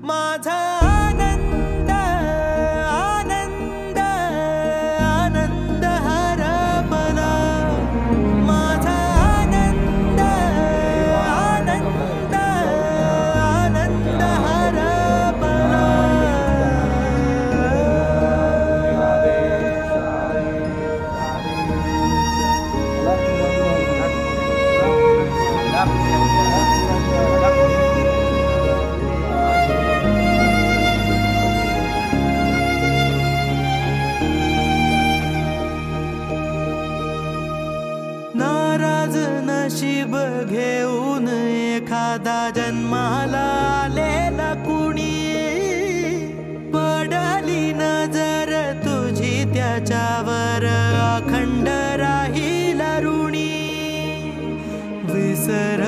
माझा आनंद आनंद आनंद हरपला माझा आनंद आनंद आनंद हरपला नाराज नशीब घेऊन एखादा जन्माला आलेला कुणी पडली नजर तुझी त्याच्यावर अखंड राहील ऋणी विसर